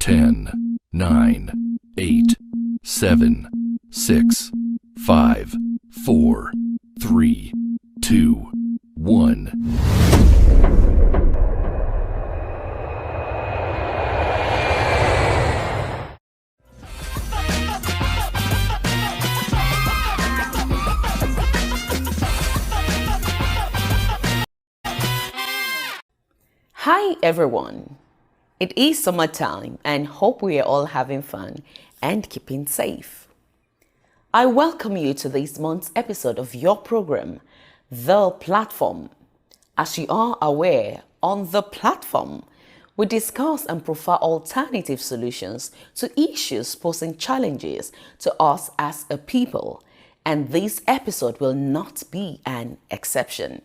10, 9, 8, 7, 6, 5, 4, 3, 2, 1. Hi everyone, it is summertime and hope we are all having fun and keeping safe. I welcome you to this month's episode of your program, The Platform. As you are aware, on The Platform, we discuss and profile alternative solutions to issues posing challenges to us as a people, and this episode will not be an exception.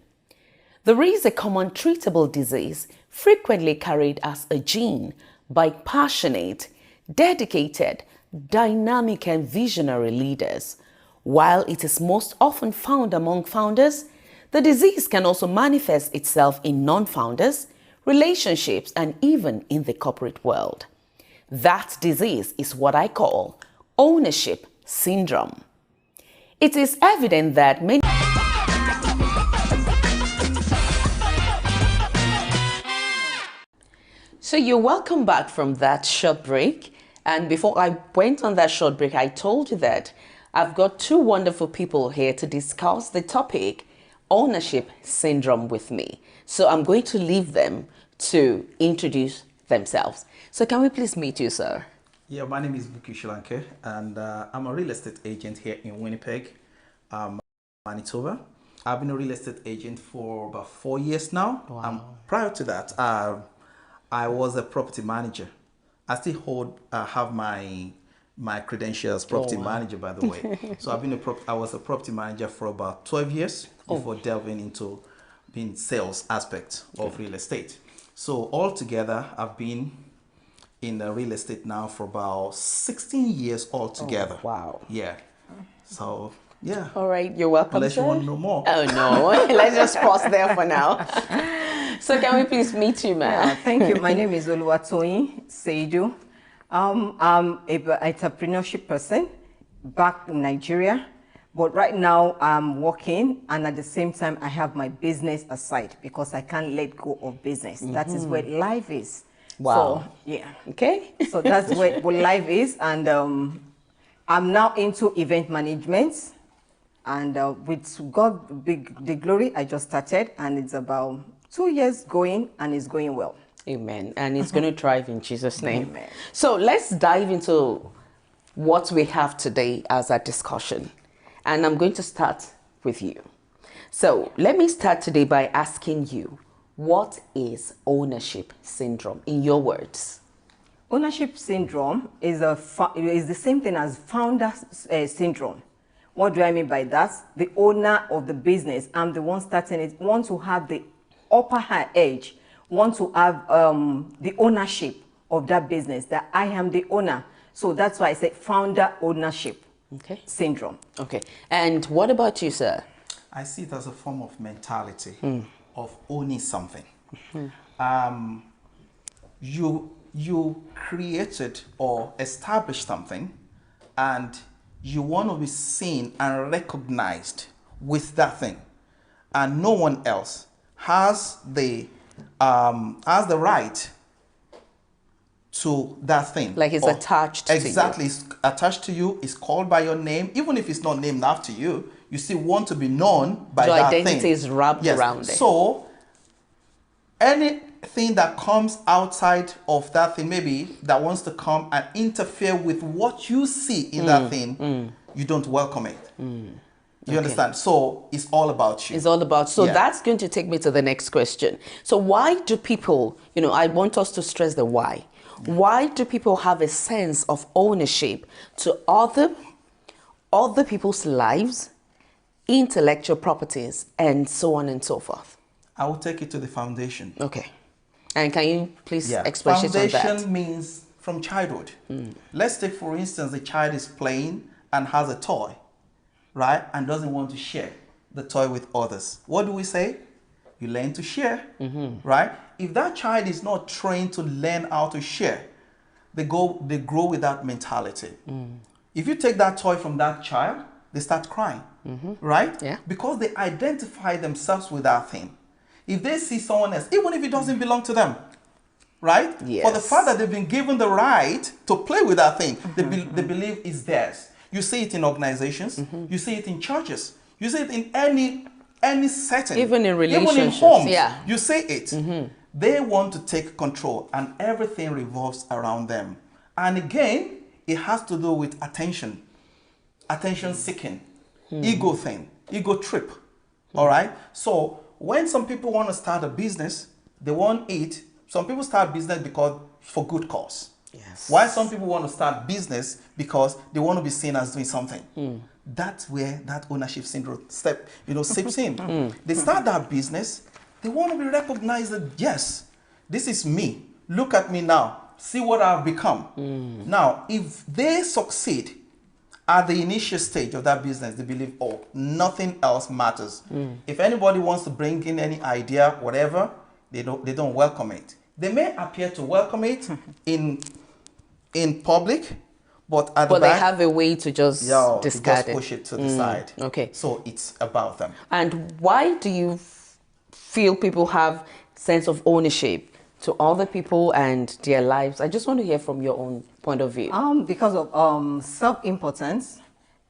There is a common treatable disease frequently carried as a gene by passionate, dedicated, dynamic and visionary leaders. While it is most often found among founders, the disease can also manifest itself in non-founders, relationships, and even in the corporate world. That disease is what I call ownership syndrome. It is evident that many So you're welcome back from that short break. And before I went on that short break, I told you that I've got two wonderful people here to discuss the topic ownership syndrome with me. So I'm going to leave them to introduce themselves. So can we please meet you, sir? Yeah, my name is Bukki, Solanke, and I'm a real estate agent here in Winnipeg, Manitoba. I've been a real estate agent for about 4 years now. Wow. Prior to that, I was a property manager. I still have my credentials, property manager, by the way. So I was a property manager for about 12 years before delving into being sales aspect of real estate. So altogether, I've been in real estate now for about 16 years altogether. Oh, wow. Yeah. So, yeah. All right, you're welcome, Unless sir. you want to know more. Oh, no. Let's just pause there for now. So can we please meet you, ma'am? Yeah, thank you. My name is Toyin, Seidu. I'm an entrepreneurship person back in Nigeria. But right now I'm working, and at the same time I have my business aside because I can't let go of business. That is where life is. Wow. So, yeah. Okay. So that's where life is. And I'm now into event management. And with God the glory, I just started, and it's about 2 years going, and it's going well. Amen. And it's going to thrive in Jesus' name. Amen. So let's dive into what we have today as a discussion. And I'm going to start with you. So let me start today by asking you, what is ownership syndrome in your words? Ownership syndrome is the same thing as founder syndrome. What do I mean by that? The owner of the business, I'm the one starting it, want to have the upper edge, want to have the ownership of that business, that I am the owner. So that's why I say founder ownership syndrome. Okay. And what about you, sir? I see it as a form of mentality of owning something. You created or established something, and you want to be seen and recognized with that thing, and no one else has the right to that thing. Like it's attached to you. Exactly, it's attached to you. It's called by your name, even if it's not named after you. You still want to be known by that thing. Your identity is wrapped around it. So anything that comes outside of that thing, maybe that wants to come and interfere with what you see in that thing, you don't welcome it. You understand? So it's all about you. It's all about. So that's going to take me to the next question. So why do people, I want us to stress the why. Why do people have a sense of ownership to other people's lives, intellectual properties, and so on and so forth? I will take it to the foundation. Okay. And can you please expatiate on that? Foundation means from childhood. Let's take, for instance, the child is playing and has a toy, right? And doesn't want to share the toy with others. What do we say? You learn to share, right? If that child is not trained to learn how to share, they grow with that mentality. If you take that toy from that child, they start crying, right? Yeah. Because they identify themselves with that thing. If they see someone else, even if it doesn't belong to them, right? Yes. For the fact that they've been given the right to play with that thing, they believe it's theirs. You see it in organizations, you see it in churches, you see it in any setting. Even in relationships. Even in homes, yeah. you see it. They want to take control and everything revolves around them. And again, it has to do with attention seeking, ego thing, ego trip. All right? So when some people want to start a business, they want it. Some people start business because for good cause. Yes. Why some people want to start business because they want to be seen as doing something. That's where that ownership syndrome seeps in. They start that business, they want to be recognized that yes, this is me. Look at me now. See what I've become. Now, if they succeed at the initial stage of that business, they believe, oh, nothing else matters. If anybody wants to bring in any idea, whatever, they don't welcome it. They may appear to welcome it in public, but at the back, they have a way to just discard it. Push it to the side. Okay. So it's about them. And why do you feel people have sense of ownership to other people and their lives? I just want to hear from your own point of view. Because of self-importance,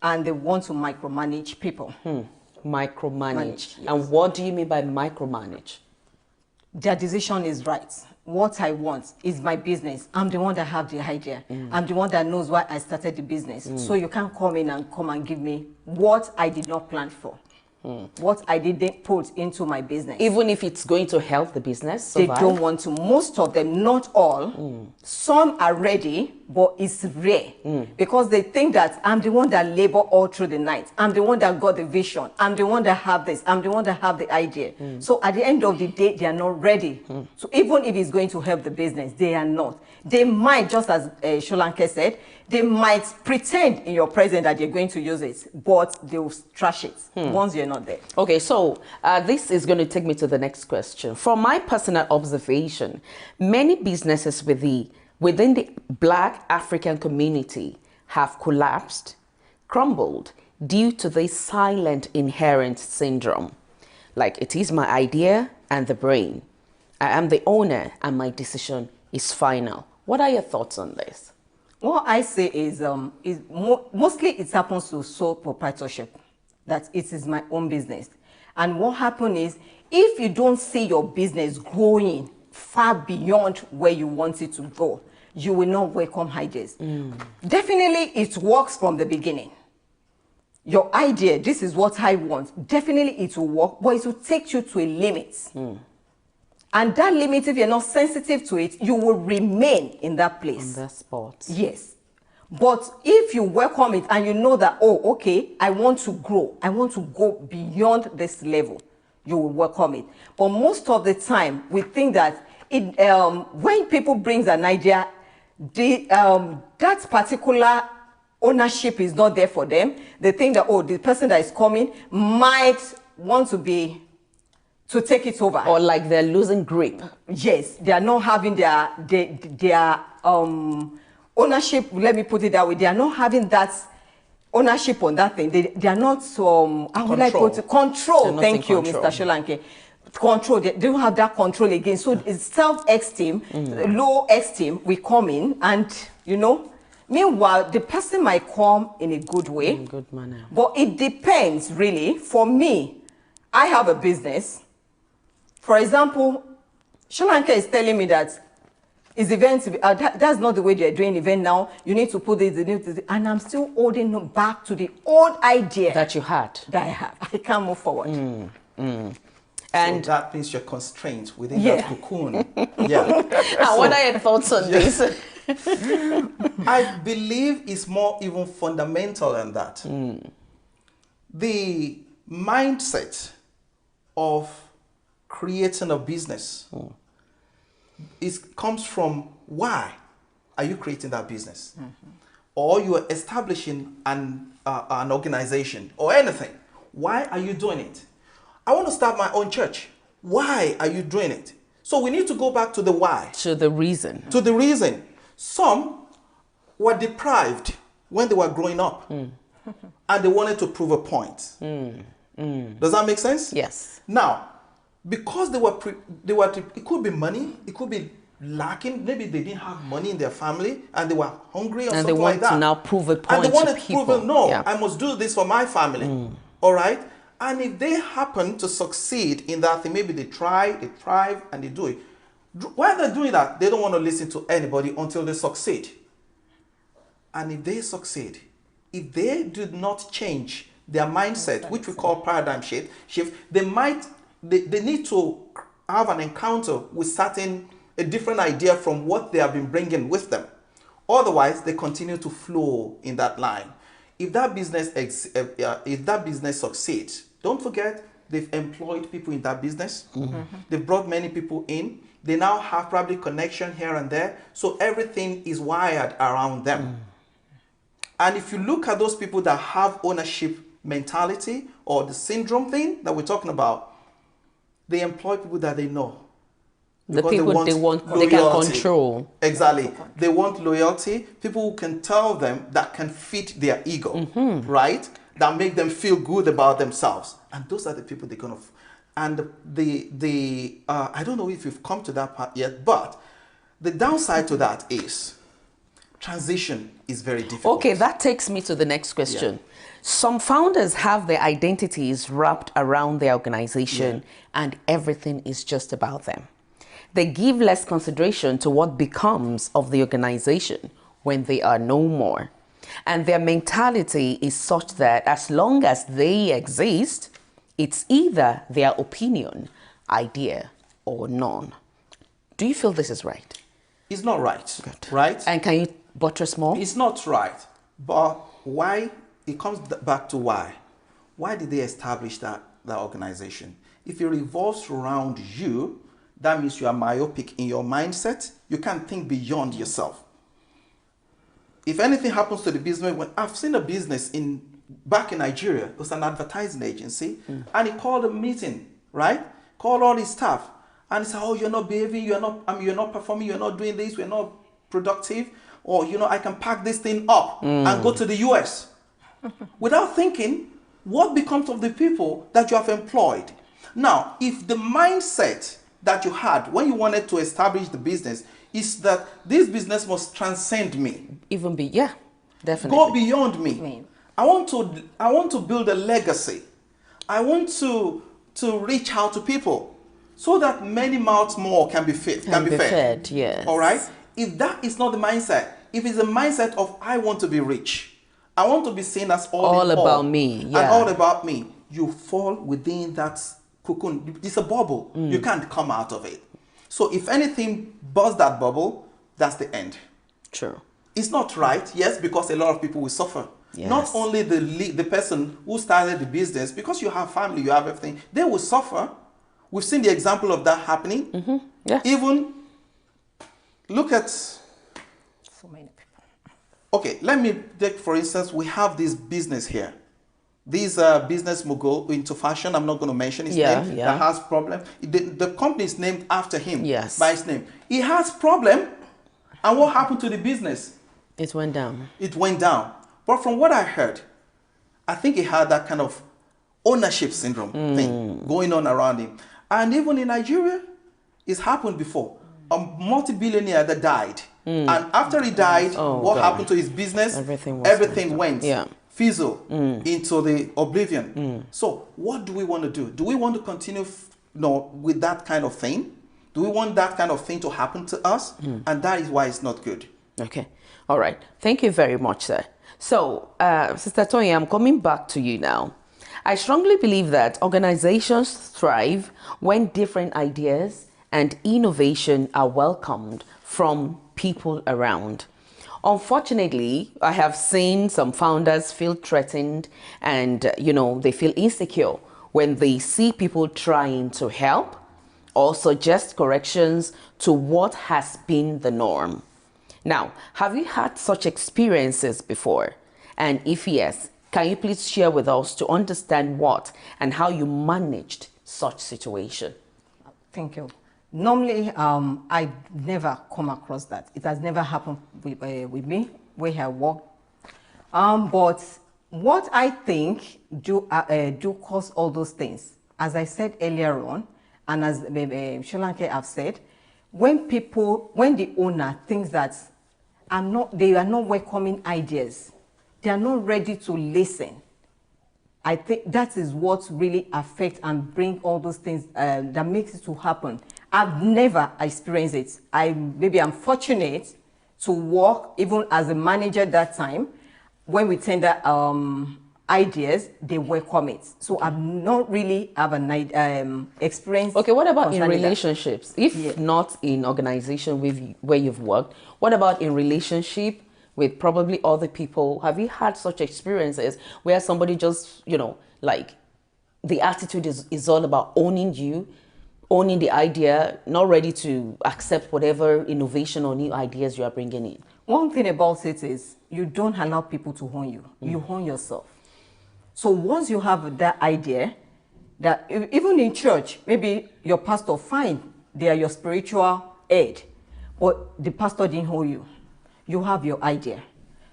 and they want to micromanage people. Micromanage. Yes. And what do you mean by micromanage? Their decision is right. What I want is my business. I'm the one that have the idea. I'm the one that knows why I started the business. So you can't come in and give me what I did not plan for. What I didn't put into my business. Even if it's going to help the business survive? They don't want to. Most of them, not all. Some are ready, but it's rare. Because they think that I'm the one that labor all through the night. I'm the one that got the vision. I'm the one that have this. I'm the one that have the idea. So at the end of the day, they are not ready. So even if it's going to help the business, they are not. They might, just as Solanke said, they might pretend in your presence that they're going to use it, but they will trash it once you're not there. Okay, so this is going to take me to the next question. From my personal observation, many businesses within the Black African community have collapsed, crumbled due to this silent inherent syndrome. Like, it is my idea and the brain. I am the owner and my decision is final. What are your thoughts on this? What I say is mostly it happens to sole proprietorship, that it is my own business. And what happens is, if you don't see your business growing far beyond where you want it to go, you will not welcome ideas. Definitely it works from the beginning. Your idea, this is what I want, definitely it will work, but it will take you to a limit. And that limit, if you're not sensitive to it, you will remain in that place. In that spot. Yes. But if you welcome it and you know that, oh, okay, I want to grow, I want to go beyond this level, you will welcome it. But most of the time, we think that when people bring an idea, that particular ownership is not there for them. They think that, oh, the person that is coming might want to take it over. Or like they're losing grip. Yes, they are not having their ownership, let me put it that way. They are not having that ownership on that thing. They are not, how would I put it? Control. Thank you, Mr. Solanke. Control. They don't have that control again. So it's self-esteem, low esteem, we come in and, meanwhile, the person might come in a good way. In a good manner. But it depends, really. For me, I have a business. For example, Solanke is telling me that it's events, that's not the way they're doing event now. You need to put this, and I'm still holding back to the old idea that you had. That I have. I can't move forward. And so that means you're constrained within that cocoon. What are your thoughts on this? I believe it's more even fundamental than that. The mindset of creating a business comes from why are you creating that business? Or you are establishing an organization or anything. Why are you doing it? I want to start my own church. Why are you doing it? So we need to go back to the why. To the reason. To the reason. Some were deprived when they were growing up, and they wanted to prove a point. Does that make sense? Yes. Now, because it could be money, it could be lacking. Maybe they didn't have money in their family and they were hungry or And something like that. they want to now prove a point and they wanted to to people. prove, no, Yeah. I must do this for my family. All right? And if they happen to succeed in that thing, maybe they try, they thrive, and they do it. While they're doing that, they don't want to listen to anybody until they succeed. And if they succeed, if they do not change their mindset, which we call paradigm shift, they need to have an encounter with a different idea from what they have been bringing with them. Otherwise, they continue to flow in that line. If that business succeeds, don't forget they've employed people in that business. They've brought many people in. They now have probably connection here and there. So everything is wired around them. And if you look at those people that have ownership mentality or the syndrome thing that we're talking about, they employ people that they know. The people they can control. Exactly. They want loyalty. People who can tell them that can fit their ego, right? That make them feel good about themselves. And those are the people they're going to... And I don't know if you've come to that part yet, but the downside to that is transition is very difficult. Okay, that takes me to the next question. Yeah. Some founders have their identities wrapped around their organization and everything is just about them. They give less consideration to what becomes of the organization when they are no more. And their mentality is such that as long as they exist, it's either their opinion, idea, or none. Do you feel this is right? It's not right. Good. Right? And can you buttress more? It's not right. But why? It comes back to why. Why did they establish that organization? If it revolves around you, that means you are myopic in your mindset. You can't think beyond yourself. If anything happens to the business, when I've seen a business back in Nigeria, it was an advertising agency, and he called a meeting, right? Called all his staff, and he said, "Oh, you're not behaving, you're not performing, you're not doing this, we're not productive, or I can pack this thing up and go to the US," without thinking, what becomes of the people that you have employed? Now, if the mindset that you had when you wanted to establish the business is that this business must transcend me, definitely go beyond me. I want to build a legacy. I want to reach out to people so that many mouths more can be fed. Yes. All right. If that is not the mindset, if it's a mindset of I want to be rich, I want to be seen as all about me, and all about me, you fall within that cocoon. It's a bubble. You can't come out of it. So if anything bursts that bubble, that's the end. True. It's not right, yes, because a lot of people will suffer. Yes. Not only the person who started the business, because you have family, you have everything, they will suffer. We've seen the example of that happening. Yes. Even look at... So many people. Okay, let me take, for instance, we have this business here. This business mogul into fashion, I'm not going to mention his name, that has problem. The company is named after him, by his name. He has problem, and what happened to the business? It went down. It went down. But from what I heard, I think he had that kind of ownership syndrome thing going on around him. And even in Nigeria, it's happened before. A multi-billionaire that died. And after he died, what happened to his business? Everything went. Fizzle into the oblivion. So what do we want to do? Do we want to continue with that kind of thing? Do we want that kind of thing to happen to us? And that is why it's not good. Okay. All right. Thank you very much, sir. So, Sister Toyin, I'm coming back to you now. I strongly believe that organizations thrive when different ideas and innovation are welcomed from people around. Unfortunately, I have seen some founders feel threatened and, they feel insecure when they see people trying to help or suggest corrections to what has been the norm. Now, have you had such experiences before? And if yes, can you please share with us to understand what and how you managed such situation? Thank you. Normally, I never come across that. It has never happened with me where I work. But what I think do cause all those things, as I said earlier on, and as Solanke have said, when the owner thinks that they are not welcoming ideas, they are not ready to listen. I think that is what really affects and bring all those things that makes it to happen. I've never experienced it. Maybe I'm fortunate to work even as a manager that time. When we tender ideas, they welcome it. So I've not really have an experience. Okay, what about in concerning that. relationships? If not in organization where you've worked, what about in relationship with probably other people? Have you had such experiences where somebody just, like the attitude is all about owning you, owning the idea, not ready to accept whatever innovation or new ideas you are bringing in? One thing about it is you don't allow people to own you. You own yourself. So once you have that idea, that even in church, maybe your pastor, fine, they are your spiritual aid, but the pastor didn't own you. You have your idea.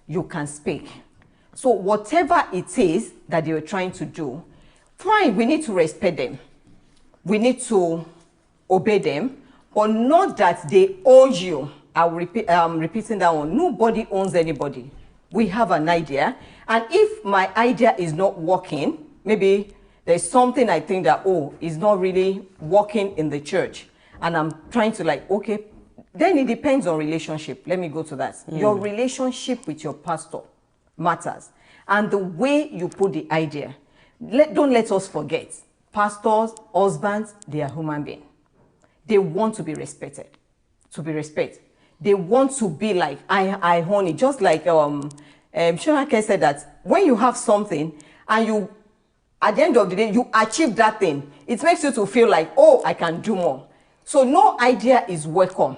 You can speak. So whatever it is that they were trying to do, fine, we need to respect them. We need to obey them, but not that they own you. I'm repeating that one. Nobody owns anybody. We have an idea, and if my idea is not working, maybe there's something I think that, is not really working in the church, and I'm trying to okay, then it depends on relationship. Let me go to that. Your relationship with your pastor matters, and the way you put the idea. Don't let us forget, pastors, husbands, they are human beings. They want to be respected, They want to be like, I own it. Just like Solanke said that when you have something and you, at the end of the day, you achieve that thing, it makes you to feel like, I can do more. So no idea is welcome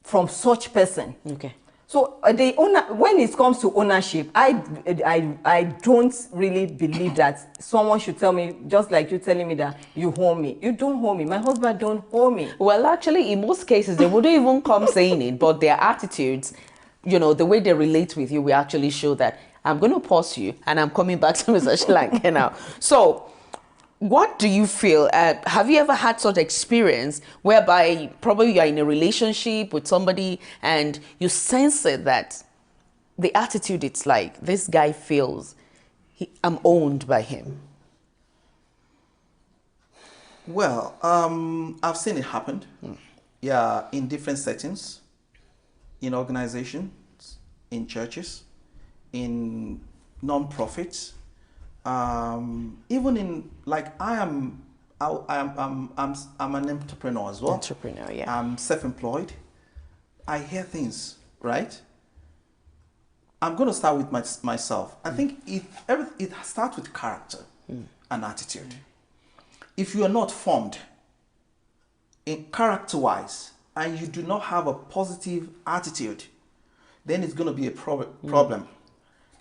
from such person. Okay. So the owner, when it comes to ownership, I don't really believe that someone should tell me, just like you telling me that you own me. You don't own me. My husband don't own me. Well, actually, in most cases, they wouldn't even come saying it, but their attitudes, the way they relate with you will actually show that. I'm going to pause you, and I'm coming back to Mr. Solanke now. So, what do you feel? Have you ever had such experience whereby probably you are in a relationship with somebody and you sense it that the attitude, it's like this guy feels I'm owned by him? Well, I've seen it happen. Yeah, in different settings, in organizations, in churches, in non-profits. Even in I'm an entrepreneur as well. Entrepreneur, yeah. I'm self-employed. I hear things, right? I'm going to start with myself. I think it starts with character and attitude. If you are not formed in character-wise and you do not have a positive attitude, then it's going to be a problem.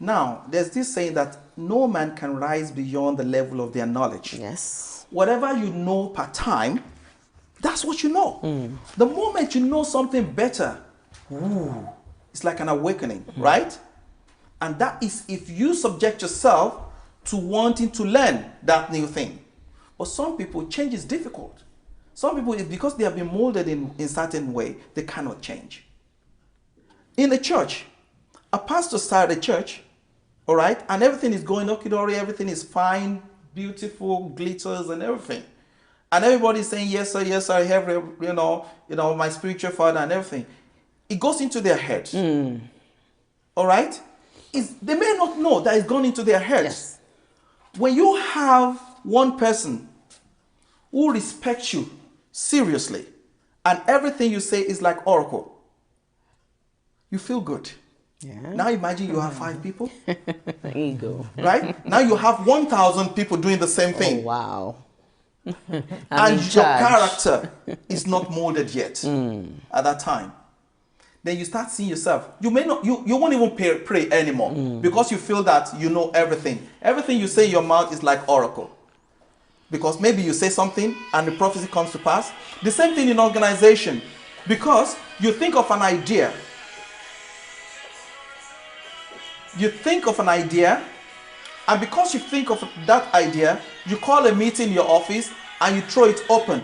Now, there's this saying that no man can rise beyond the level of their knowledge. Yes. Whatever you know per time, that's what you know. The moment you know something better, it's like an awakening, right? And that is if you subject yourself to wanting to learn that new thing. But some people, change is difficult. Some people, because they have been molded in certain way, they cannot change. In the church, a pastor started a church, all right, and everything is going okie-dory, everything is fine, beautiful, glitters and everything. And everybody's saying, yes, sir, I have, my spiritual father and everything. It goes into their heads. All right? They may not know that it's gone into their heads. Yes. When you have one person who respects you seriously, and everything you say is like oracle, you feel good. Yeah. Now imagine you have 5 people. There you go. Right? Now you have 1,000 people doing the same thing. Oh, wow. And your character is not molded yet at that time. Then you start seeing yourself. You won't even pray anymore because you feel that you know everything. Everything you say in your mouth is like oracle. because maybe you say something and the prophecy comes to pass. The same thing in organization, because you think of an idea. You think of an idea, and because you think of that idea, you call a meeting in your office and you throw it open,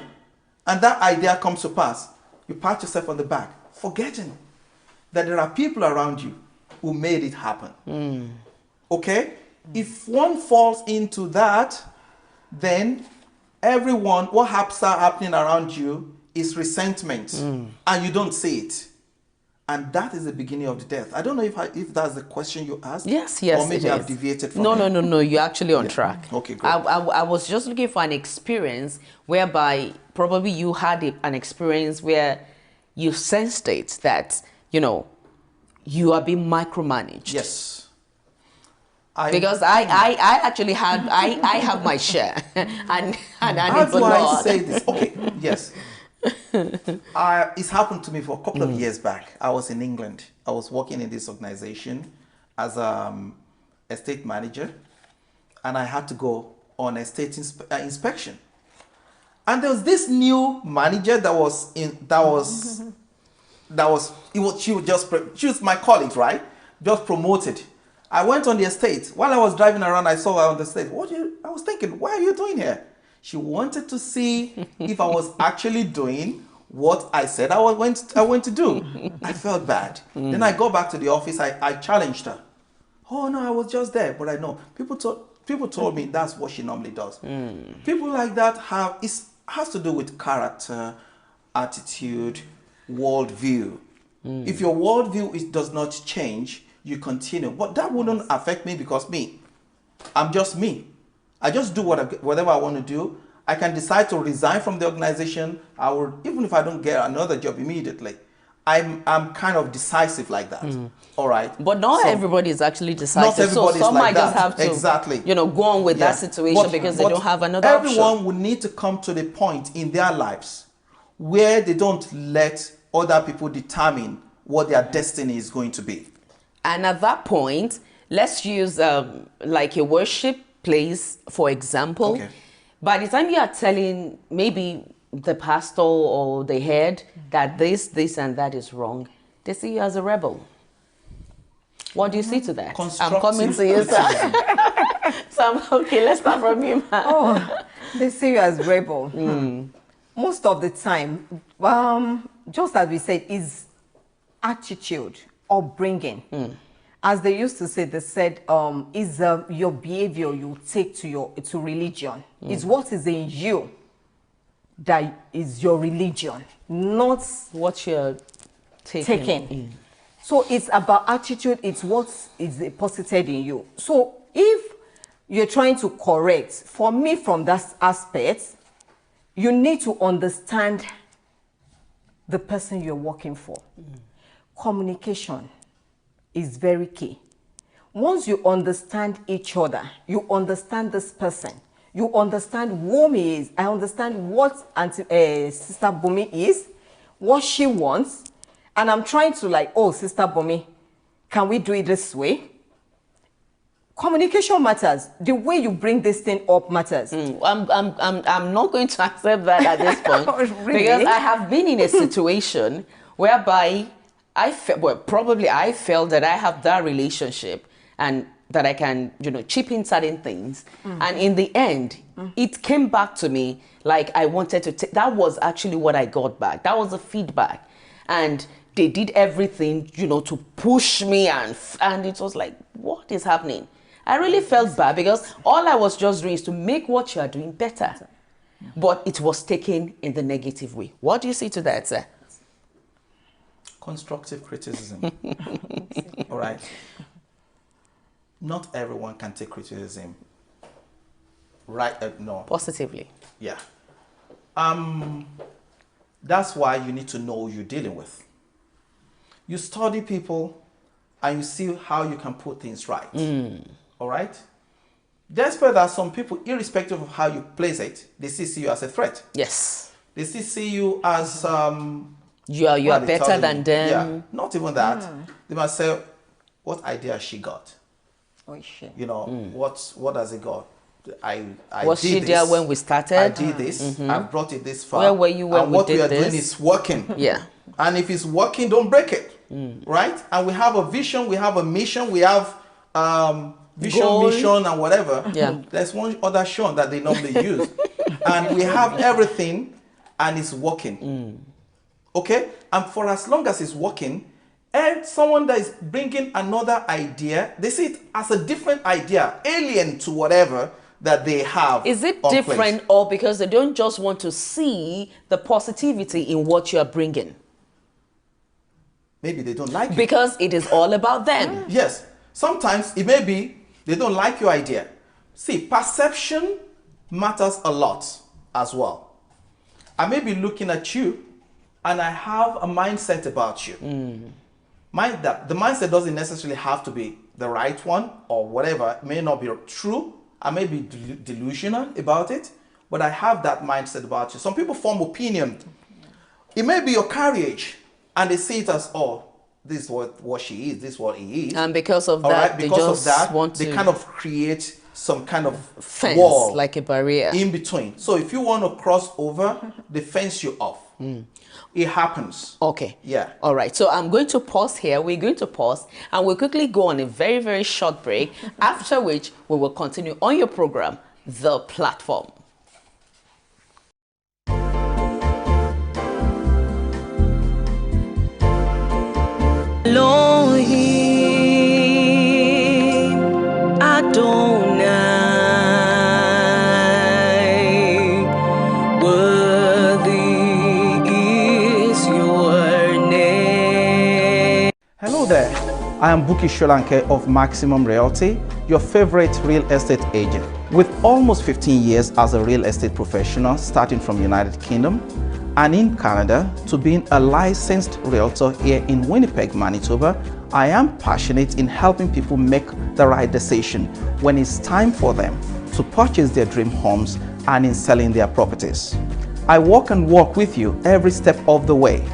and that idea comes to pass. You pat yourself on the back, forgetting that there are people around you who made it happen. Okay? If one falls into that, then everyone, what start happening around you is resentment, and you don't see it. And that is the beginning of the death. I don't know if that's the question you asked. Yes, or maybe I've deviated from it. No. You're actually on track. Okay, good. I was just looking for an experience whereby probably you had an experience where you sensed it that, you are being micromanaged. Yes. Because I actually had, I have my share. and how it's a do I lot. say this? Okay, yes. It's happened to me for a couple of years back. I was in England. I was working in this organization as estate manager, and I had to go on estate inspection. And there was this new manager she was my colleague, right? Just promoted. I went on the estate. While I was driving around, I saw her on the estate. I was thinking, what are you doing here? She wanted to see if I was actually doing what I said I went to do. I felt bad. Then I go back to the office. I challenged her. Oh no, I was just there, but I know people told me that's what she normally does. People like that has to do with character, attitude, worldview. If your worldview does not change, you continue. But that wouldn't affect me, because I'm just me. I just do whatever I want to do. I can decide to resign from the organization. Even if I don't get another job immediately. I'm kind of decisive like that. All right. But not everybody is actually decisive. Not everybody so some like might just have to exactly. Go on with that situation because they don't have another option. Everyone would need to come to the point in their lives where they don't let other people determine what their destiny is going to be. And at that point, let's use like a worship place, for example. Okay. By the time you are telling maybe the pastor or the head that this and that is wrong, they see you as a rebel. What do you see to that? I'm coming to you, sir. Okay, let's start from you, man. Oh, they see you as rebel. Most of the time, just as we said, is attitude, upbringing. As they used to say, they said, is your behavior you take to religion. Is what is in you that is your religion, not what you're taking. So it's about attitude. It's what is deposited in you. So if you're trying to correct, for me, from that aspect, you need to understand the person you're working for. Communication is very key. Once you understand each other, you understand this person, you understand who he is. I understand what Sister Bunmi is, what she wants, and I'm trying to Sister Bunmi, can we do it this way? Communication matters. The way you bring this thing up matters. I'm not going to accept that at this point. Really? Because I have been in a situation whereby I felt that I have that relationship and that I can, chip in certain things. And in the end, it came back to me like I wanted to that was actually what I got back. That was the feedback. And they did everything, to push me and it was like, what is happening? I really felt bad because all I was just doing is to make what you are doing better. But it was taken in the negative way. What do you say to that, sir? Constructive criticism. All right. Not everyone can take criticism. Right? No. Positively. Yeah. That's why you need to know who you're dealing with. You study people and you see how you can put things right. All right? Despite that, some people, irrespective of how you place it, they still see you as a threat. Yes. They still see you as... you are better than them. Yeah, not even that. They might say, what idea she got? Oh, shit. What has it got? I Was did she this. there when we started? I did this. I brought it this far. Where were you when and we what did we are this? doing is working. Yeah. And if it's working, don't break it. Right? And we have a vision, we have a mission, we have vision, Goal. mission, and whatever. Yeah. There's one other Sean that they normally use. And we have everything, and it's working. Okay? And for as long as it's working, and someone that is bringing another idea, they see it as a different idea, alien to whatever that they have. Is it on different, place. or because they don't just want to see the positivity in what you are bringing? Maybe they don't like it. Because it is all about them. Yes. Sometimes it may be they don't like your idea. See, perception matters a lot as well. I may be looking at you and I have a mindset about you. Mind that the mindset doesn't necessarily have to be the right one or whatever. It may not be true. I may be delusional about it, but I have that mindset about you. Some people form opinion. It may be your carriage, and they see it as, oh, this is what she is, this is what he is. And because of All that, right? they Because just of that, want they to kind of create some kind of fence, wall, like a barrier. in between. So if you want to cross over, they fence you off. It happens. Okay. Yeah. All right. So I'm going to pause here. We're going to pause and we'll quickly go on a very, very short break, after which we will continue on your program, The Platform. Elohim Adonai, worthy is your name. Hello there. I am Bukki Solanke of Maximum Realty, your favorite real estate agent. With almost 15 years as a real estate professional, starting from United Kingdom and in Canada to being a licensed realtor here in Winnipeg, Manitoba, I am passionate in helping people make the right decision when it's time for them to purchase their dream homes and in selling their properties. I walk and walk with you every step of the way,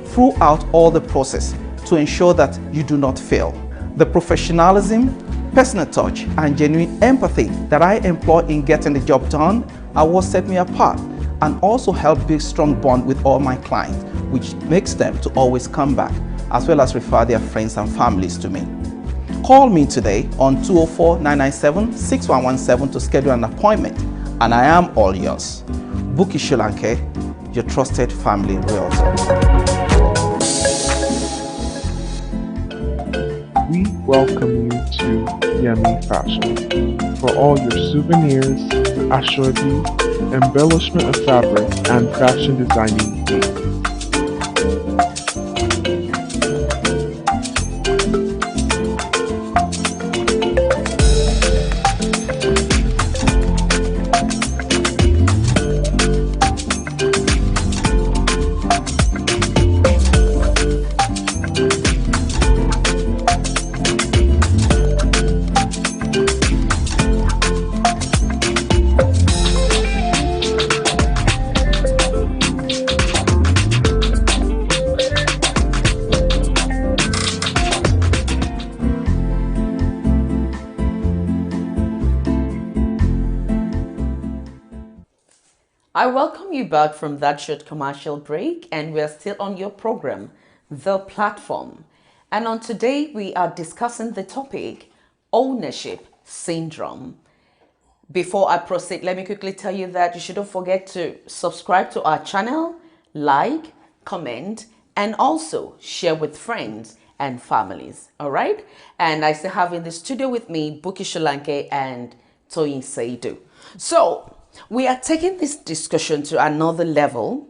throughout all the process, to ensure that you do not fail. The professionalism, personal touch, and genuine empathy that I employ in getting the job done are what set me apart and also help build strong bond with all my clients, which makes them to always come back, as well as refer their friends and families to me. Call me today on 204-997-6117 to schedule an appointment, and I am all yours. Bukki Solanke, your trusted family realtor. We welcome you to Yemi Fashion for all your souvenirs, asoebi, embellishment of fabric, and fashion designing needs. I welcome you back from that short commercial break, and we're still on your program, The Platform. And on today, we are discussing the topic, ownership syndrome. Before I proceed, let me quickly tell you that you shouldn't forget to subscribe to our channel, like, comment, and also share with friends and families. All right? And I still have in the studio with me Bukki Solanke and Toyin Seidu. So we are taking this discussion to another level,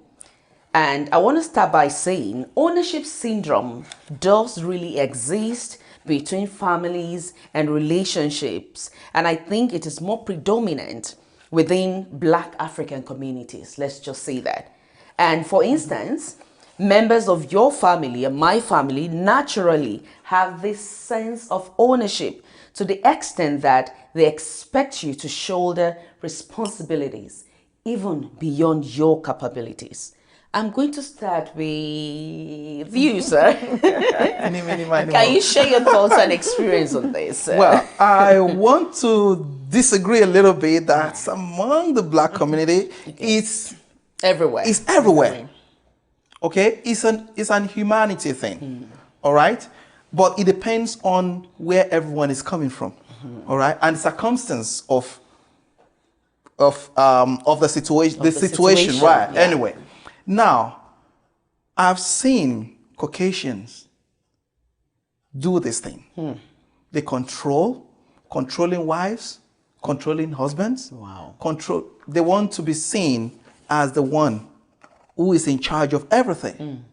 and I want to start by saying ownership syndrome does really exist between families and relationships, and I think it is more predominant within Black African communities. Let's just say that. And for instance, members of your family and my family naturally have this sense of ownership to the extent that they expect you to shoulder responsibilities even beyond your capabilities. I'm going to start with you, sir. Can you share your thoughts and experience on this? Sir? Well, I want to disagree a little bit that among the black community, it's everywhere. It's everywhere. Okay, it's an humanity thing. All right, but it depends on where everyone is coming from. All right, and the circumstance of the situation, right? Yeah. Anyway, now I've seen Caucasians do this thing. They controlling wives, controlling husbands. Wow. They want to be seen as the one who is in charge of everything.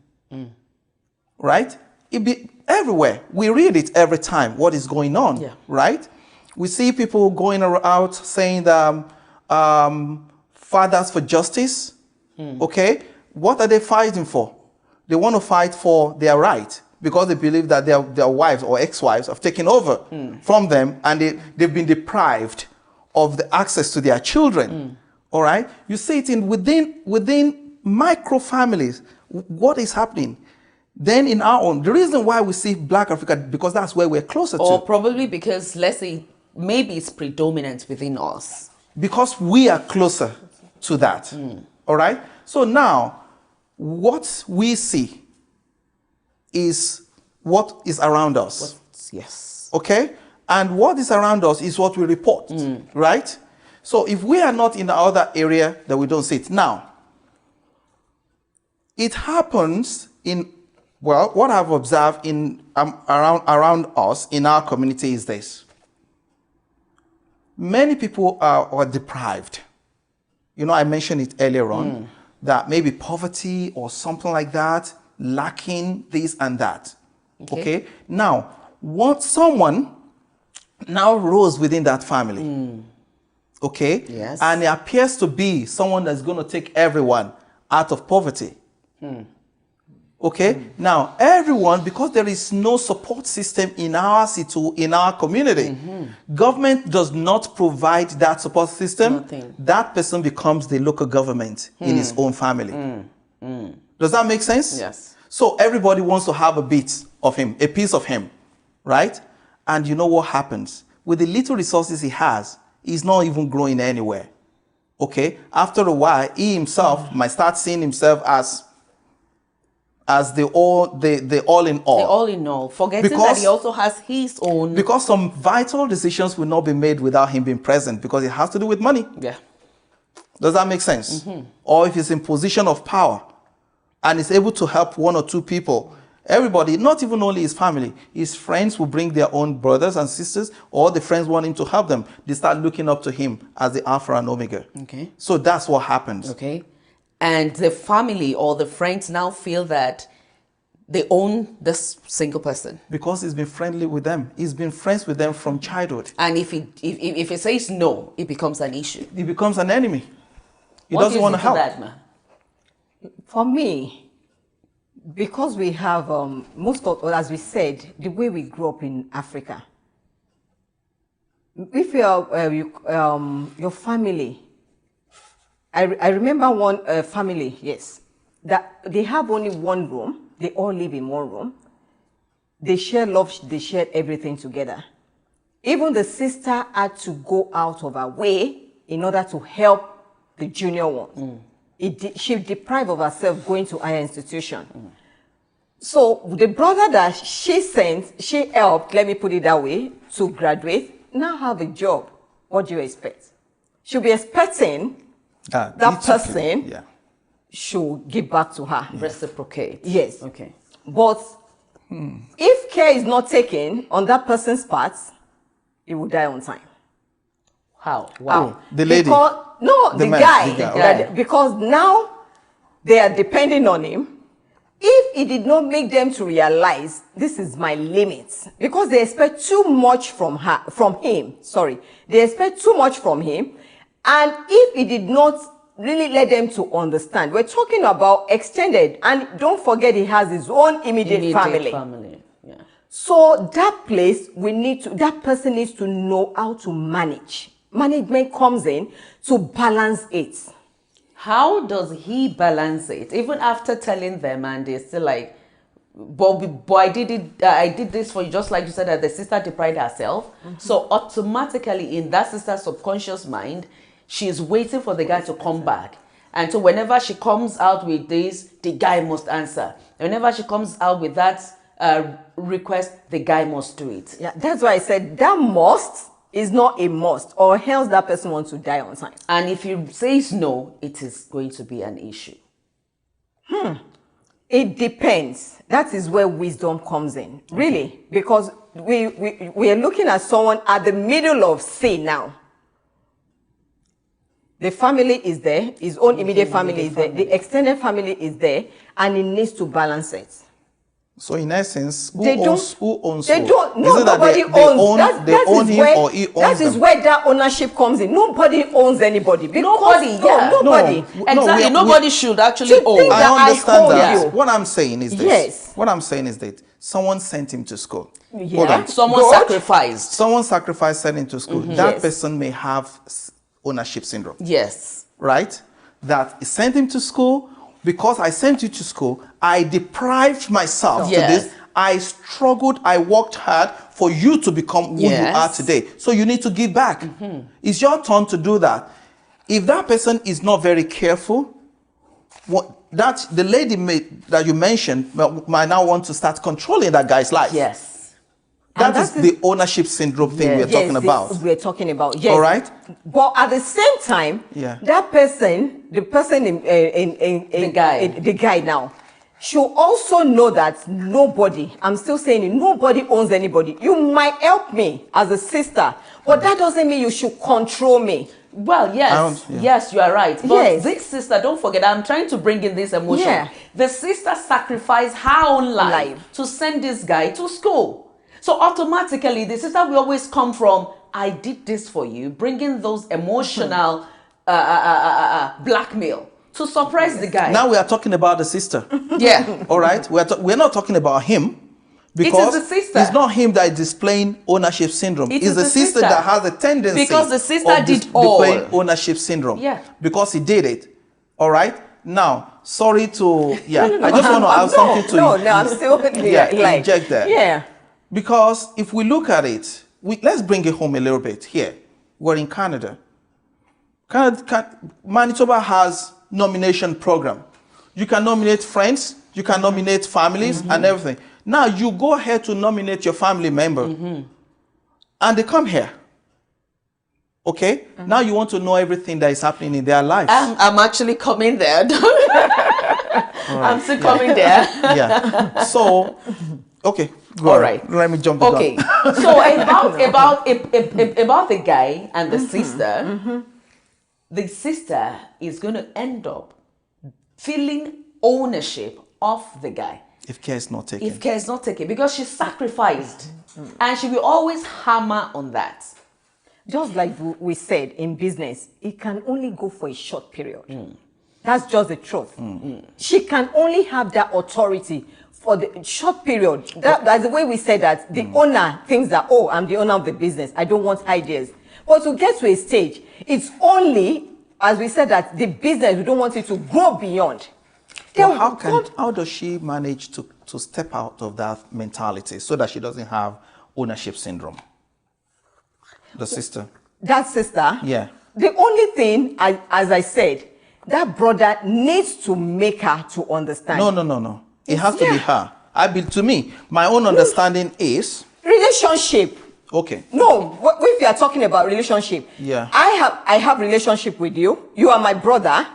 Right? It be everywhere. We read it every time. What is going on? Yeah. Right? We see people going out saying fathers for justice. Okay, what are they fighting for? They want to fight for their right because they believe that their wives or ex-wives have taken over from them, and they've been deprived of the access to their children. All right, you see it within micro families. What is happening? Then in our own, the reason why we see Black Africa, because that's where we're closer Or to. probably because, let's say, maybe it's predominant within us. Because we are closer to that. All right? So now, what we see is what is around us. Yes. Okay? And what is around us is what we report. Right? So if we are not in the other area, then we don't see it. Now, it happens in, well, what I've observed in around us in our community is this. Many people are deprived. You know, I mentioned it earlier on, that maybe poverty or something like that, lacking this and that. Okay? Now, someone now rose within that family. Okay? Yes. And it appears to be someone that's going to take everyone out of poverty. Okay? Now, everyone, because there is no support system in our community, government does not provide that support system. Nothing. That person becomes the local government in his own family. Does that make sense? Yes. So everybody wants to have a bit of him, a piece of him, right? And you know what happens? With the little resources he has, he's not even growing anywhere. Okay? After a while, he himself might start seeing himself as the all in all. The all in all. Forgetting that he also has his own. Because some vital decisions will not be made without him being present, because it has to do with money. Yeah. Does that make sense? Or if he's in position of power and is able to help one or two people, everybody, not even only his family, his friends will bring their own brothers and sisters, or the friends want him to help them. They start looking up to him as the Alpha and Omega. Okay. So that's what happens. Okay. And the family or the friends now feel that they own this single person. Because he's been friendly with them. He's been friends with them from childhood. And if he says no, it becomes an issue. He becomes an enemy. He What doesn't want to help. That, ma? For me, because we have as we said, the way we grew up in Africa. If your family, I remember one family, yes, that they have only one room. They all live in one room. They share love. They share everything together. Even the sister had to go out of her way in order to help the junior one. She deprived of herself going to higher institution. So the brother that she helped, let me put it that way, to graduate, now have a job. What do you expect? She'll be expecting that person should give back to her. Reciprocate. Yes. Okay. But if care is not taken on that person's part, it will die on time. How? Wow. The lady. The guy. Because now they are depending on him. If he did not make them to realize this is my limits, because they expect too much from him. They expect too much from him. And if he did not really let them to understand, we're talking about extended, and don't forget he has his own immediate family. Yeah. So that place, that person needs to know how to manage. Management comes in to balance it. how does he balance it? Even after telling them, and they're still like, but I did this for you, just like you said that the sister deprived herself. So automatically in that sister's subconscious mind, she's waiting for the guy to come back. And so whenever she comes out with this, the guy must answer. Whenever she comes out with that request, the guy must do it. Yeah, that's why I said that must is not a must, or else that person wants to die on time. And if he says no, it is going to be an issue. It depends. That is where wisdom comes in, really, because we are looking at someone at the middle of say now. The family is there, his own immediate family is there, the extended family is there, and he needs to balance it. So in essence, who owns They who? don't. No, Is it that nobody owns. they own him or he owns that them? is where that ownership comes in. Nobody owns anybody. Nobody, yeah. Nobody. Exactly. Nobody should actually own. think that I understand hold that. you. What I'm saying is this. Yes. What I'm saying is that someone sent him to school. Yeah. Hold on. Someone Good. sacrificed. Someone sacrificed, sent him to school. That Yes. person may have ownership syndrome, Yes. right? That he sent him to school because I sent you to school. I deprived myself to Yes. this. I struggled. I worked hard for you to become who you Yes. are today. So you need to give back. It's your turn to do that. If that person is not very careful, that the lady that you mentioned might now want to start controlling that guy's life. Yes. That is the ownership syndrome thing we're talking about. We're talking about. Yes. All right. But at the same time, Yeah. that person, the person the guy now, should also know that nobody, I'm still saying it, nobody owns anybody. You might help me as a sister, but that doesn't mean you should control me. Well, yes, Yeah. yes, you are right. But Yes. this sister, don't forget, I'm trying to bring in this emotion. Yeah. The sister sacrificed her own life Life. to send this guy to school. So automatically, the sister will always come from, I did this for you, bringing those emotional blackmail to suppress the guy. Now we are talking about the sister. Yeah. All right. We're not talking about him. Because the sister. It's not him that is displaying ownership syndrome. It It's is the the sister sister. that has a tendency Because the sister of did all. displaying ownership syndrome. Yeah. Because he did it. All right. Now, sorry to I just want to add something to No, I'm still inject that. Yeah. Because if we look at it, let's bring it home a little bit here. We're in Canada. Manitoba has nomination program. You can nominate friends, you can nominate families and everything. Now you go ahead to nominate your family member and they come here. Okay? Now you want to know everything that is happening in their lives. I'm actually coming there. I'm still coming there. Yeah. So, okay. Go All on. right. Let me jump the Okay. gun. So about the guy and the sister, the sister is going to end up feeling ownership of the guy. If care is not taken. If care is not taken, because she sacrificed, and she will always hammer on that. Just like we said in business, it can only go for a short period. That's just the truth. She can only have that authority for the short period. That's the way we said that the owner thinks that, oh, I'm the owner of the business. I don't want ideas. But to get to a stage, it's only, as we said, that the business, we don't want it to grow beyond. Well, how does she manage to step out of that mentality so that she doesn't have ownership syndrome? The sister. That sister? Yeah. The only thing, as I said, that brother needs to make her to understand. No. It has to be her. To me, my own understanding is... Relationship. Okay. No, if you are talking about relationship, yeah. I have relationship with you. You are my brother.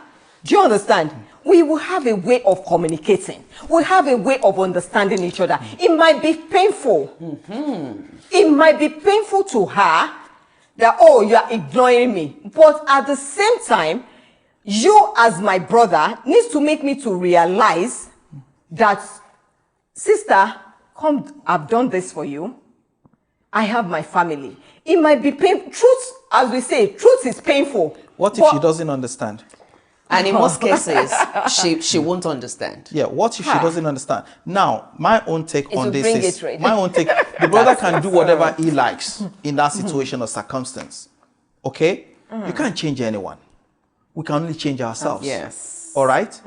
Do you understand? We will have a way of communicating. We have a way of understanding each other. It might be painful. It might be painful to her that, oh, you are ignoring me. But at the same time, you as my brother needs to make me to realize that, sister, come, I've done this for you. I have my family. It might be painful. Truth, as we say, truth is painful. What if she doesn't understand? And in most cases, she won't understand. Yeah, what if she doesn't understand? Now, my own take on this is, right. my own take, the brother can do whatever he likes in that situation or circumstance. Okay? You can't change anyone. we can only change ourselves. Yes. All right?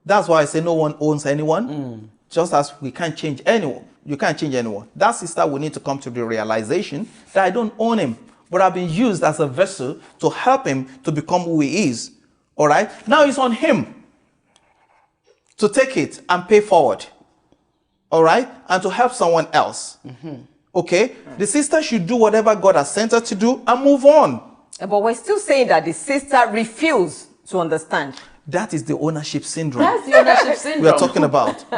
That's why I say no one owns anyone, just as we can't change anyone. You can't change anyone. That sister will need to come to the realization that I don't own him, but I've been used as a vessel to help him to become who he is. All right? Now it's on him to take it and pay forward. All right? And to help someone else. Okay? The sister should do whatever God has sent her to do and move on. But we're still saying that the sister refused to understand. That is the ownership syndrome That's the ownership syndrome. we are talking about.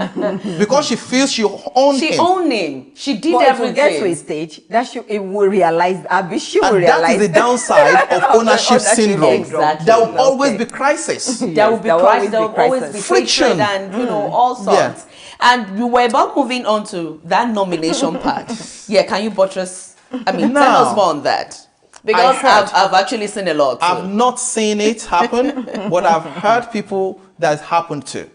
Because she feels she owns him. She owned him. She did But everything. if we get to a stage that it will realize, she will And realize. that is the downside of ownership syndrome. Exactly. There will always Okay. be crisis. There will be crisis. There will always be Friction. friction and all sorts. And we were about moving on to that nomination part. Yeah, can you buttress? I mean, tell us more on that. Because I've actually seen a lot. I've not seen it happen, but I've heard people that happened to.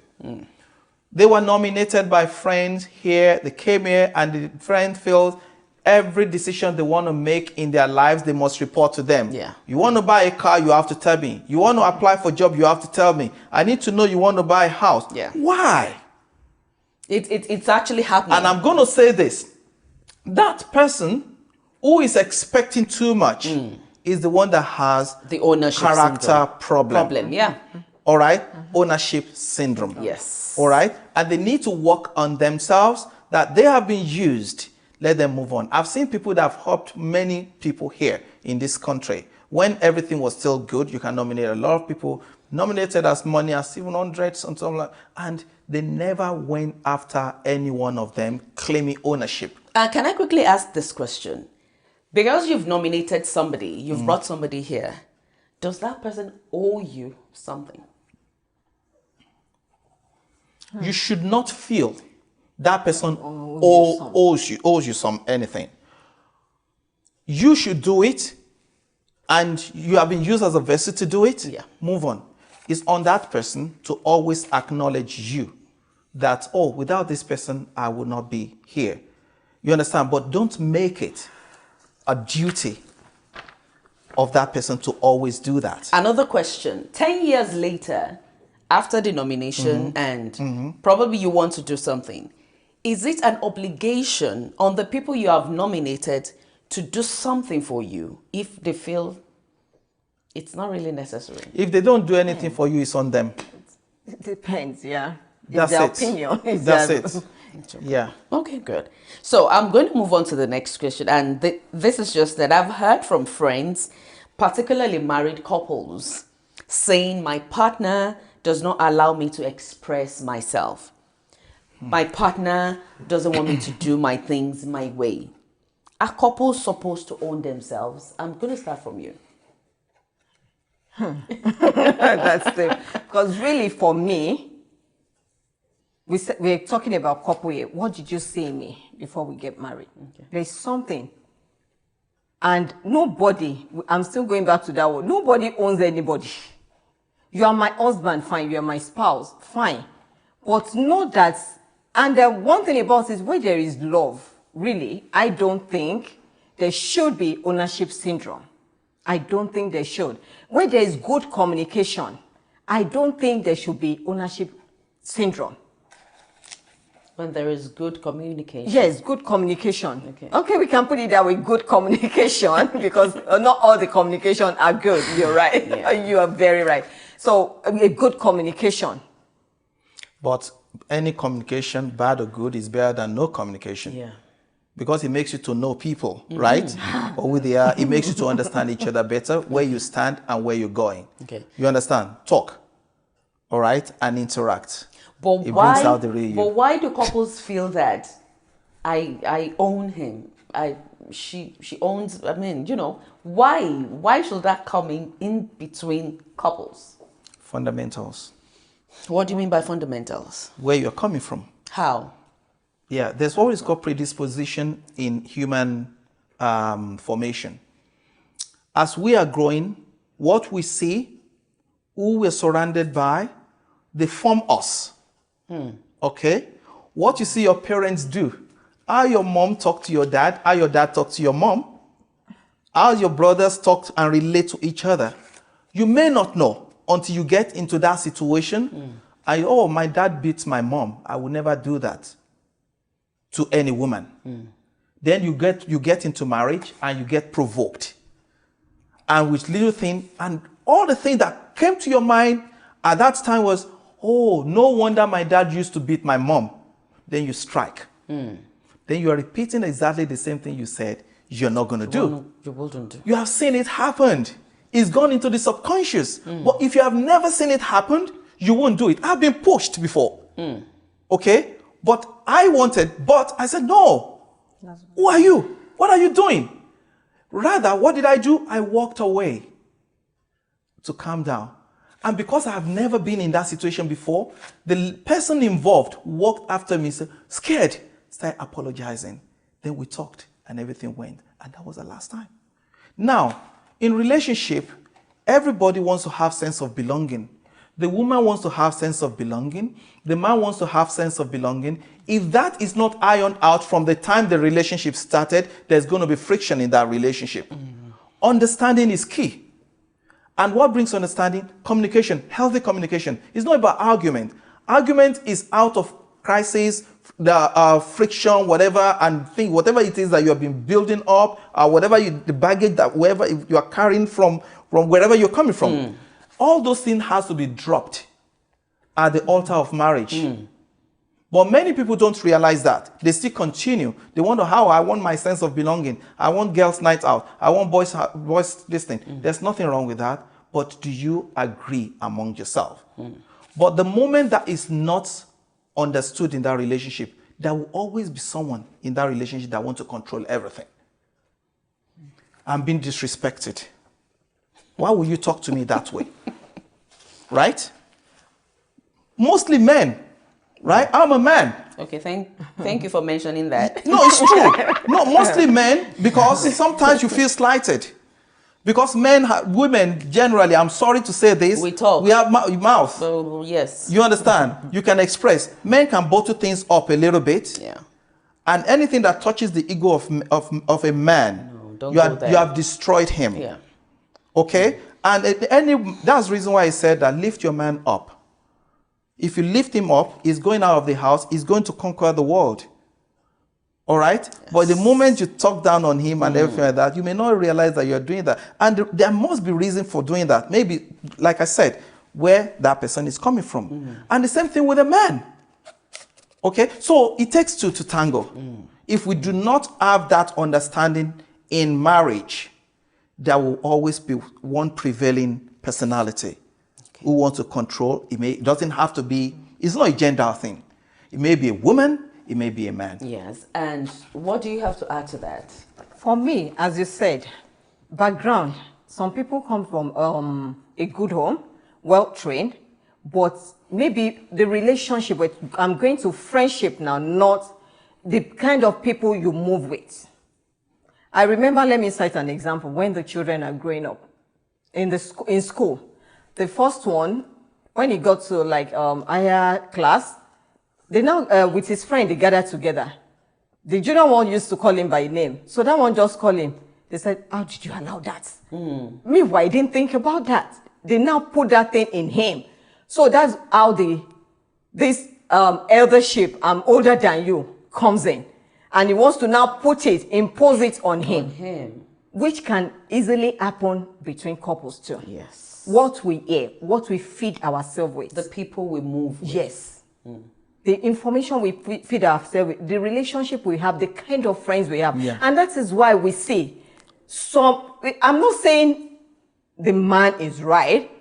They were nominated by friends here. They came here and the friend feels every decision they want to make in their lives, they must report to them. Yeah. You want to buy a car, you have to tell me. You want to apply for a job, you have to tell me. I need to know you want to buy a house. Yeah. Why? It's actually happening. And I'm going to say this. That person who is expecting too much is the one that has the ownership character syndrome. problem. Yeah. All right? Ownership syndrome. Yes. All right? And they need to work on themselves, that they have been used. Let them move on. I've seen people that have helped many people here in this country. When everything was still good, you can nominate a lot of people, nominated as many as 700, something like that, and they never went after any one of them claiming ownership. Can I quickly ask this question? Because you've nominated somebody, you've brought somebody here, does that person owe you something? You should not feel that person owes you anything. You should do it, and you have been used as a vessel to do it. Yeah. Move on. It's on that person to always acknowledge you that, oh, without this person, I would not be here. You understand? But don't make it a duty of that person to always do that. Another question. 10 years later, after the nomination and probably you want to do something, is it an obligation on the people you have nominated to do something for you if they feel it's not really necessary? If they don't do anything for you, it's on them. It depends, yeah. That's their it. opinion. That's it. Yeah. Okay, good. So I'm going to move on to the next question. And this is just that I've heard from friends, particularly married couples, saying my partner does not allow me to express myself. My partner doesn't want me to do my things my way. Are couples supposed to own themselves? I'm going to start from you. That's the, because really for me, we're talking about couple here. What did you say me before we get married? Okay. There's something. And nobody, I'm still going back to that word, nobody owns anybody. You are my husband, fine. You are my spouse, fine. But not that, and the one thing about it is where there is love, really, I don't think there should be ownership syndrome. I don't think there should. Where there is good communication, I don't think there should be ownership syndrome. When there is good communication. Yes, good communication. Okay, we can put it that way, good communication, because not all the communication are good. You're right. Yeah. You are very right. So, a good communication. But any communication, bad or good, is better than no communication. Yeah. Because it makes you to know people, right? Or who they are. It makes you to understand each other better, where you stand and where you're going. Okay. You understand? Talk. All right? And interact. But it brings out the real you. But why do couples feel that I own him? She owns, I mean, you know, why should that come in between couples? Fundamentals. What do you mean by fundamentals? Where you're coming from. How? Yeah, there's always got predisposition in human formation. As we are growing, what we see, who we're surrounded by, they form us. Okay? What you see your parents do, how your mom talk to your dad, how your dad talk to your mom, how your brothers talk and relate to each other. You may not know until you get into that situation. Oh, my dad beats my mom. I will never do that to any woman. Then you get into marriage and you get provoked. And with little thing, and all the things that came to your mind at that time was, oh, no wonder my dad used to beat my mom. Then you strike. Then you are repeating exactly the same thing you said you're not going to do. You wouldn't do. You have seen it happen. It's gone into the subconscious. But if you have never seen it happen, you won't do it. I've been pushed before. Okay? But I said, no. Who are you? What are you doing? Rather, what did I do? I walked away to calm down. And because I have never been in that situation before, the person involved walked after me, said, scared, started apologizing. Then we talked and everything went. And that was the last time. Now, in relationship, everybody wants to have sense of belonging. The woman wants to have sense of belonging. The man wants to have sense of belonging. If that is not ironed out from the time the relationship started, there's going to be friction in that relationship. Understanding is key. And what brings understanding? Communication, healthy communication. It's not about argument. Argument is out of crisis, the friction, whatever, and whatever it is that you have been building up, or whatever the baggage that wherever you are carrying from wherever you're coming from. All those things has to be dropped at the altar of marriage. But many people don't realize that. They still continue. They wonder how I want my sense of belonging. I want girls' night out. I want boys this thing. There's nothing wrong with that. But do you agree among yourself? But the moment that is not understood in that relationship, there will always be someone in that relationship that wants to control everything. I'm being disrespected. Why will you talk to me that way? Right? Mostly men. Right? I'm a man. Okay, thank you for mentioning that. No, it's true. No, mostly men, because sometimes you feel slighted. Because women generally, I'm sorry to say this, we talk. We have mouth. So, yes. You understand? You can express. Men can bottle things up a little bit. Yeah. And anything that touches the ego of a man, don't you go there. have destroyed him. Yeah. Okay? And that's the reason why I said that lift your man up. If you lift him up, he's going out of the house, he's going to conquer the world. All right? Yes. But the moment you talk down on him and everything like that, you may not realize that you're doing that. And there must be reason for doing that. Maybe, like I said, where that person is coming from. And the same thing with a man. Okay? So it takes two to tango. If we do not have that understanding in marriage, there will always be one prevailing personality who wants to control. It doesn't have to be, it's not a gender thing. It may be a woman, it may be a man. Yes. And what do you have to add to that? For me, as you said, background. Some people come from a good home, well-trained, but maybe the relationship with, I'm going to friendship now, not the kind of people you move with. I remember, let me cite an example, when the children are growing up in school. The first one, when he got to higher class, they now, with his friend, they gathered together. The junior one used to call him by name. So that one just called him. They said, how did you allow that? Meanwhile, I didn't think about that. They now put that thing in him. So that's how this eldership, I'm older than you, comes in. And he wants to now impose it on him. Which can easily happen between couples too. Yes. What we hear, what we feed ourselves with. The people we move with. Yes. The information we feed ourselves with, the relationship we have, the kind of friends we have. Yeah. And that is why we see I'm not saying the man is right,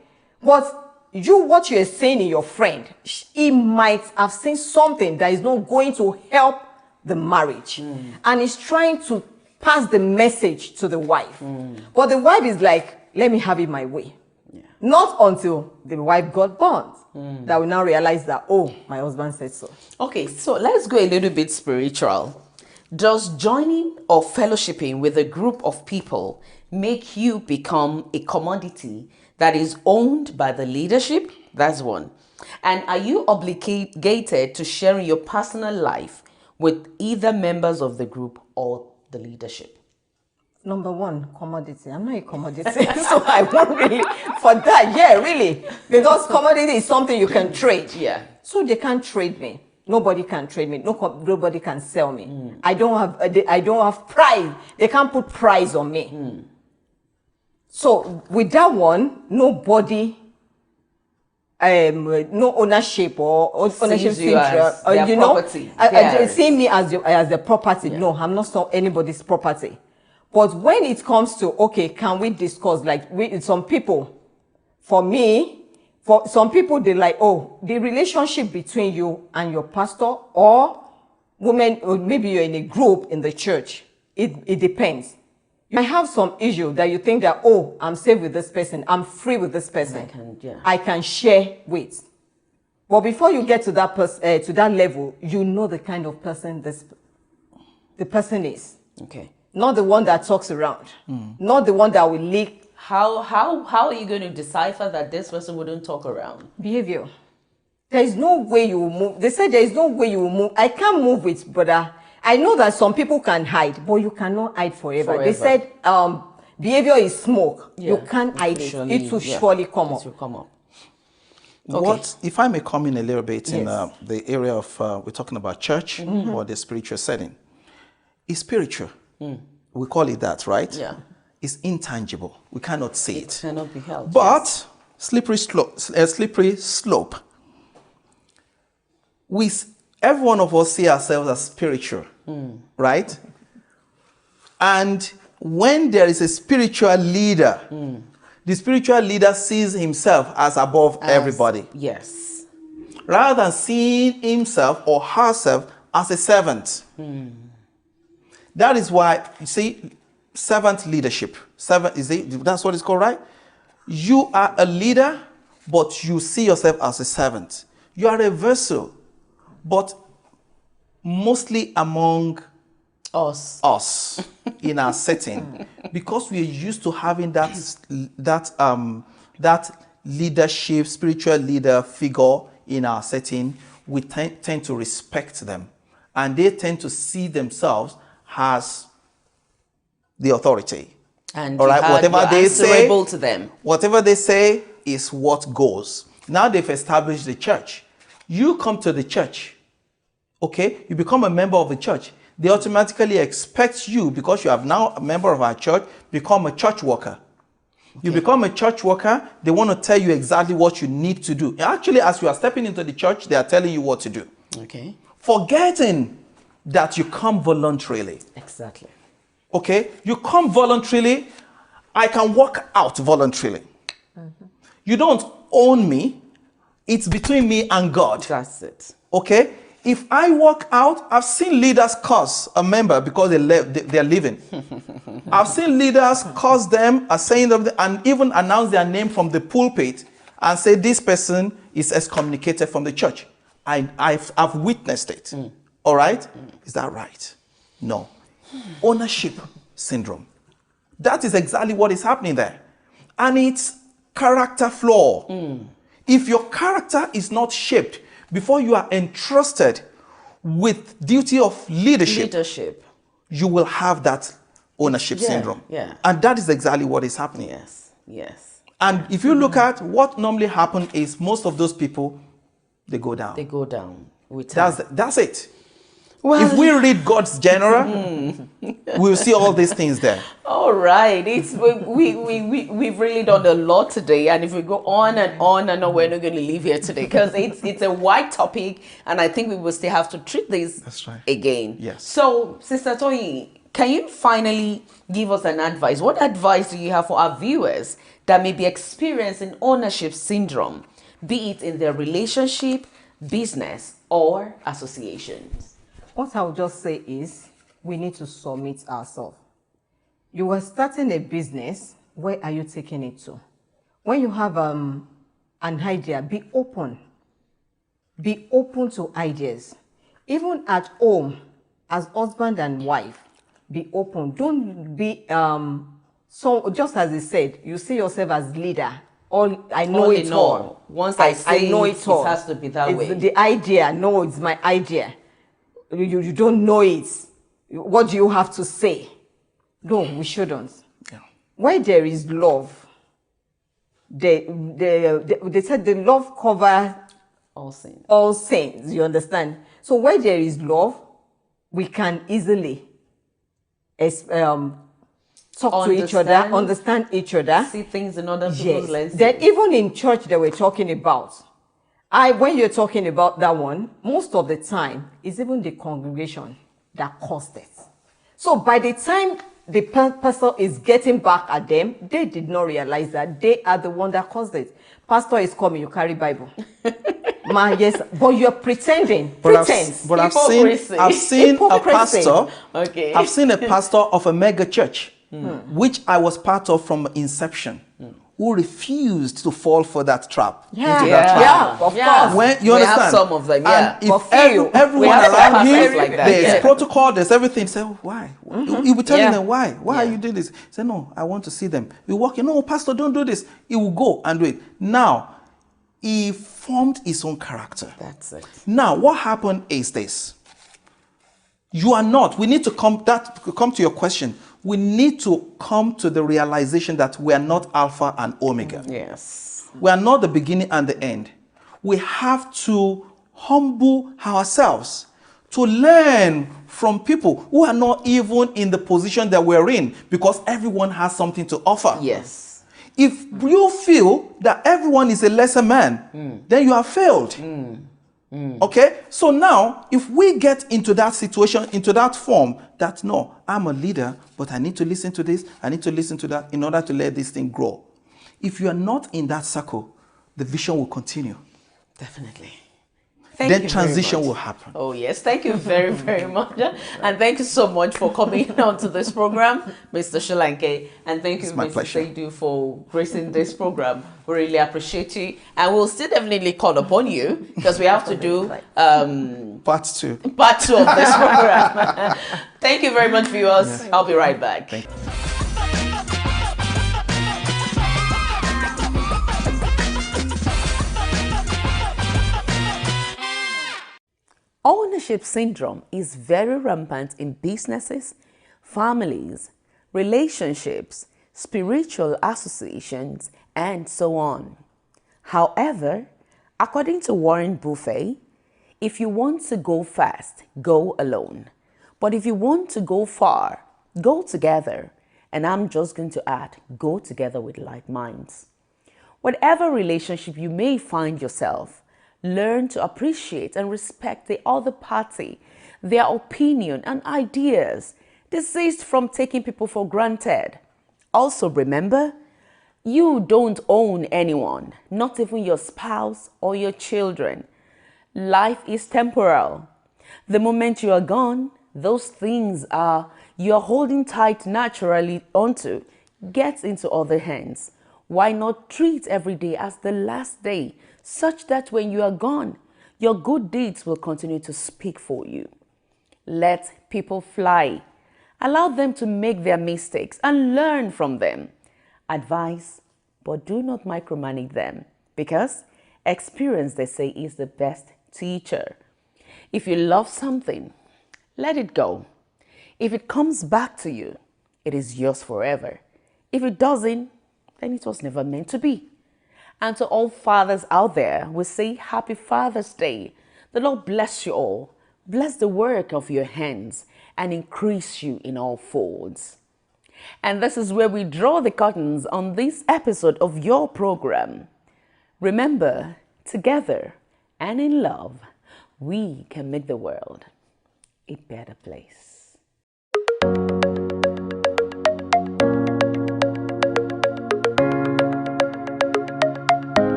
but what you're saying in your friend, he might have seen something that is not going to help the marriage. And he's trying to pass the message to the wife. But the wife is like, let me have it my way. Not until the wife got born that we now realize that, oh, my husband said so. Okay, so let's go a little bit spiritual. Does joining or fellowshipping with a group of people make you become a commodity that is owned by the leadership? That's one. And are you obligated to sharing your personal life with either members of the group or the leadership? Number one, commodity. I'm not a commodity, so I won't really for that. Yeah, really, because commodity is something you can trade. Yeah. So they can't trade me. Nobody can trade me. Nobody can sell me. I don't have price. They can't put price on me. So with that one, nobody, no ownership or ownership you as their you know, property. they see me as the property. Yeah. No, I'm not anybody's property. But when it comes to, okay, can we discuss, like some people, for some people, they're like, oh, the relationship between you and your pastor or women, or maybe you're in a group in the church. It depends. You might have some issue that you think that, oh, I'm safe with this person. I'm free with this person. I can share with. But before you get to that level, you know the kind of person the person is. Okay. Not the one that talks around. Not the one that will leak. How are you going to decipher that this person wouldn't talk around? Behavior. There is no way you will move. They said there is no way you will move. I can't move with brother. I know that some people can hide, but you cannot hide forever. They said behavior is smoke. Yeah. You can't hide it. It will surely come up. It will come up. Okay. What, if I may come in a little bit in the area of, we're talking about church or the spiritual setting. It's spiritual. We call it that, right? Yeah. It's intangible. We cannot see it. It cannot be held. But slippery slope. Every one of us see ourselves as spiritual, right? And when there is a spiritual leader, the spiritual leader sees himself as above everybody. Yes. Rather than seeing himself or herself as a servant. That is why, you see, servant leadership. That's what it's called, right? You are a leader, but you see yourself as a servant. You are a vessel, but mostly among us in our setting, because we are used to having that leadership, spiritual leader figure in our setting. We tend to respect them, and they tend to see themselves as the authority. And all right, whatever they say, to them. Whatever they say is what goes. Now they've established the church. You come to the church, okay? You become a member of the church. They automatically expect you, because you have now a member of our church, become a church worker. Okay. You become a church worker, they want to tell you exactly what you need to do. Actually, as you are stepping into the church, they are telling you what to do. Okay. Forgetting that you come voluntarily. Exactly. Okay? You come voluntarily. I can walk out voluntarily. You don't own me. It's between me and God. That's it. Okay? If I walk out, I've seen leaders curse a member because they're leaving. I've seen leaders curse them, saying them, and even announce their name from the pulpit and say this person is excommunicated from the church. I've witnessed it. All right? Is that right? No. Ownership syndrome. That is exactly what is happening there. And it's character flaw. If your character is not shaped before you are entrusted with duty of leadership, you will have that ownership syndrome. Yeah. And that is exactly what is happening. Yes. And if you look at what normally happens is most of those people, they go down. They go down with time. That's it. Well, if we read God's genre, we'll see all these things there. All right. We've really done a lot today. And if we go on and on, I know we're not going to leave here today, because it's a wide topic. And I think we will still have to treat this again. Yes. So, Sister Toyin, can you finally give us an advice? What advice do you have for our viewers that may be experiencing ownership syndrome, be it in their relationship, business, or associations? What I would just say is, we need to submit ourselves. You are starting a business, where are you taking it to? When you have an idea, be open. Be open to ideas. Even at home, as husband and wife, be open. Don't be, so just as he said, you see yourself as leader. I know it all. Once I know it all. It has to be that way. The idea, no, it's my idea. You don't know it. What do you have to say? No, we shouldn't. Yeah. Where there is love, they said the love covers All sins. all sins, you understand? So where there is love, we can easily talk to each other, understand each other. See things in other people's lenses. Then even in church that we're talking about, when you're talking about that one, most of the time, it's even the congregation that caused it. So by the time the pastor is getting back at them, they did not realize that they are the one that caused it. Pastor is coming, you carry Bible. Man, yes, but you're pretending. Pretense. But I've seen a pastor. Okay. I've seen a pastor of a mega church, which I was part of from inception, who refused to fall for that trap. Yeah, of course. When you understand, have some of them, yeah. And if everyone around him, like that, there's protocol, there's everything. Say, oh, why? You'll be telling them why. Why are you doing this? Say, no, I want to see them. We walk in. No, pastor, don't do this. He will go and do it. Now, he formed his own character. That's it. Now, what happened is this. You are not. We need to come to your question. We need to come to the realization that we are not Alpha and Omega. Yes. We are not the beginning and the end. We have to humble ourselves to learn from people who are not even in the position that we're in, because everyone has something to offer. Yes. If you feel that everyone is a lesser man, then you have failed. Okay? So now, if we get into that situation, into that form, that no, I'm a leader, but I need to listen to this, I need to listen to that in order to let this thing grow. If you are not in that circle, the vision will continue. Definitely. Then transition will happen. Oh, yes. Thank you very, very much. And thank you so much for coming on to this program, Mr. Solanke. And thank you, Mr. Seidu, for gracing this program. We really appreciate you. And we'll still definitely call upon you, because we have to do part two of this program. Thank you very much, viewers. Yes. I'll be right back. Thank you. Ownership syndrome is very rampant in businesses, families, relationships, spiritual associations, and so on. However, according to Warren Buffett, if you want to go fast, go alone. But if you want to go far, go together. And I'm just going to add, go together with like minds. Whatever relationship you may find yourself, learn to appreciate and respect the other party, their opinion and ideas. Desist from taking people for granted. Also remember, you don't own anyone, not even your spouse or your children. Life is temporal. The moment you are gone, those things you are holding tight naturally onto gets into other hands. Why not treat every day as the last day, such that when you are gone, your good deeds will continue to speak for you. Let people fly. Allow them to make their mistakes and learn from them. Advise, but do not micromanage them, because experience, they say, is the best teacher. If you love something, let it go. If it comes back to you, it is yours forever. If it doesn't, then it was never meant to be. And to all fathers out there, we say Happy Father's Day. The Lord bless you all, bless the work of your hands, and increase you in all folds. And this is where we draw the curtains on this episode of your program. Remember, together and in love, we can make the world a better place.